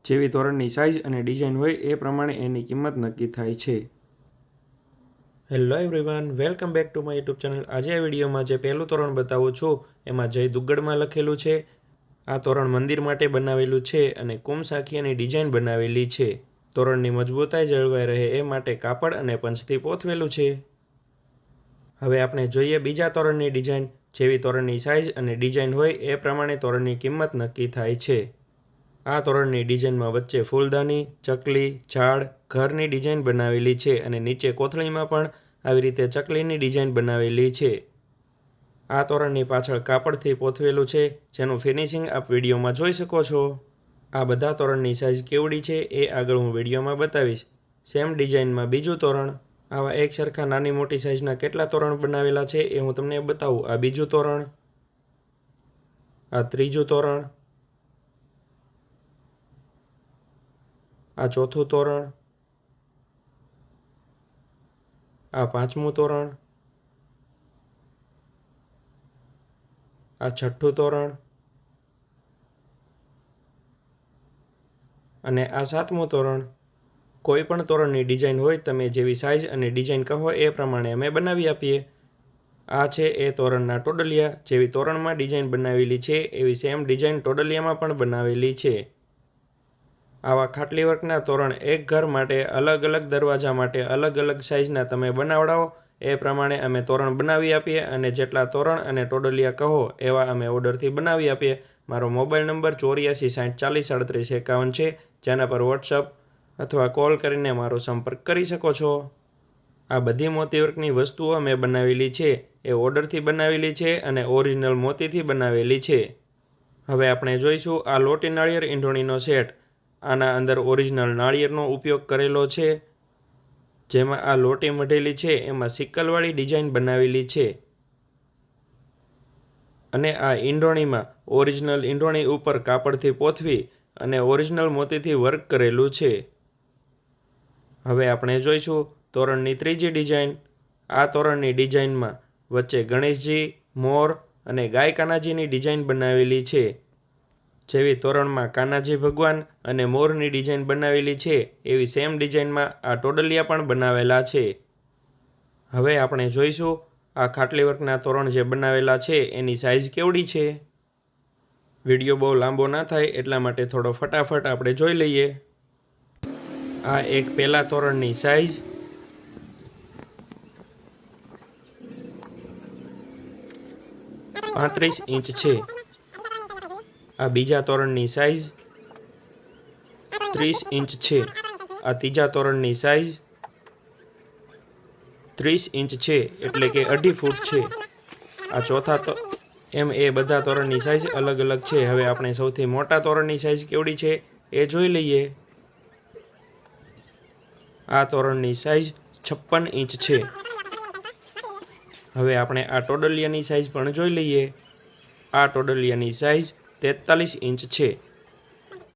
જેવી તોરણની સાઇઝ અને ડિઝાઇન હોય એ પ્રમાણે એની કિંમત નક્કી થાય છે। Hello everyone, welcome back to my YouTube channel. આજે આ વિડીયોમાં જે પહેલું તોરણ બતાવું છું એમાં જય દુગ્ગડમાં લખેલું છે। આ તોરણ મંદિર માટે બનાવેલું છે અને કુમસાખીયાની ડિઝાઇન બનાવેલી છે। તોરણની મજબૂતાઈ જળવાઈ રહે એ માટે કાપડ અને પંચથી પોથવેલું છે। હવે આપણે જોઈએ બીજા તોરણની ડિઝાઇન। જેવી તોરણની સાઇઝ અને ડિઝાઇન હોય એ પ્રમાણે તોરણની કિંમત નક્કી થાય છે। આ તોરણની ડિઝાઇનમાં વચ્ચે ફૂલદાની, ચકલી, ઝાડ, ઘરની ડિઝાઇન બનાવેલી છે અને નીચે કોથળીમાં પણ આવી રીતે ચકલીની ડિઝાઇન બનાવેલી છે। આ તોરણની પાછળ કાપડથી પોથવેલું છે, જેનું ફિનિશિંગ આપ વિડીયોમાં જોઈ શકો છો। આ બધા તોરણની સાઇઝ કેવડી છે એ આગળ હું વિડીયોમાં બતાવીશ। સેમ ડિઝાઇનમાં બીજું તોરણ। આવા એક સરખા નાની મોટી સાઇઝના કેટલા તોરણ બનાવેલા છે એ હું તમને બતાવું। આ બીજું તોરણ, આ ત્રીજું તોરણ, આ ચોથું તોરણ, આ પાંચમું તોરણ, આ છઠ્ઠું તોરણ અને આ સાતમું તોરણ। કોઈ પણ તોરણની ડિઝાઇન હોય તમે જેવી સાઇઝ અને ડિઝાઇન કહો એ પ્રમાણે અમે બનાવી આપીએ। આ છે એ તોરણના ટોડલિયા। જેવી તોરણમાં ડિઝાઇન બનાવેલી છે એવી સેમ ડિઝાઇન ટોડલિયામાં પણ બનાવેલી છે। આવા ખાટલી વર્કના તોરણ એક ઘર માટે અલગ અલગ દરવાજા માટે અલગ અલગ સાઇઝના તમે બનાવડાવો એ પ્રમાણે અમે તોરણ બનાવી આપીએ અને જેટલા તોરણ અને ટોડલિયા કહો એવા અમે ઓર્ડરથી બનાવી આપીએ। મારો મોબાઈલ નંબર 8460403751 છે, જેના પર વોટ્સઅપ અથવા કોલ કરીને મારો સંપર્ક કરી શકો છો। આ બધી મોતીવર્કની વસ્તુઓ મેં બનાવેલી છે એ ઓર્ડરથી બનાવેલી છે અને ઓરિજિનલ મોતીથી બનાવેલી છે। હવે આપણે જોઈશું આ લોટી નાળિયેર ઈંઢોણીનો સેટ। આના અંદર ઓરિજિનલ નાળિયેરનો ઉપયોગ કરેલો છે, જેમાં આ લોટી મઢેલી છે એમાં સિક્કલવાળી ડિઝાઇન બનાવેલી છે અને આ ઈંઢોણીમાં ઓરિજિનલ ઈંઢોણી ઉપર કાપડથી પોથવી અને ઓરિજિનલ મોતીથી વર્ક કરેલું છે। હવે આપણે જોઈશું તોરણની ત્રીજી ડિઝાઇન। આ તોરણની ડિઝાઇનમાં વચ્ચે ગણેશજી, મોર અને ગાય કાનાજીની ડિઝાઇન બનાવેલી છે। જેવી તોરણમાં કાનાજી ભગવાન અને મોરની ડિઝાઇન બનાવેલી છે એવી સેમ ડિઝાઇનમાં આ ટોડલિયા પણ બનાવેલા છે। હવે આપણે જોઈશું આ ખાટલી વર્કના તોરણ જે બનાવેલા છે એની સાઇઝ કેવડી છે। વિડીયો બહુ લાંબો ના થાય એટલા માટે થોડો ફટાફટ આપણે જોઈ લઈએ। આ એક પહેલા તોરણની સાઇઝ, ₹35 ઇંચ છે। આ બીજા તોરણની સાઇઝ 30 ઇંચ છે। આ ત્રીજા તોરણની સાઇઝ 30 ઇંચ છે, એટલે કે 2.5 ફૂટ છે। આ ચોથા એમ એ બધા તોરણની સાઇઝ અલગ અલગ છે। હવે આપણે સૌથી મોટા તોરણની સાઇઝ કેવડી છે એ જોઈ લઈએ। આ તોરણની સાઇઝ 56 ઇંચ છે। હવે આપણે આ ટોડલિયાની સાઇઝ પણ જોઈ લઈએ। આ ટોડલિયાની સાઇઝ 43 ઇંચ છે।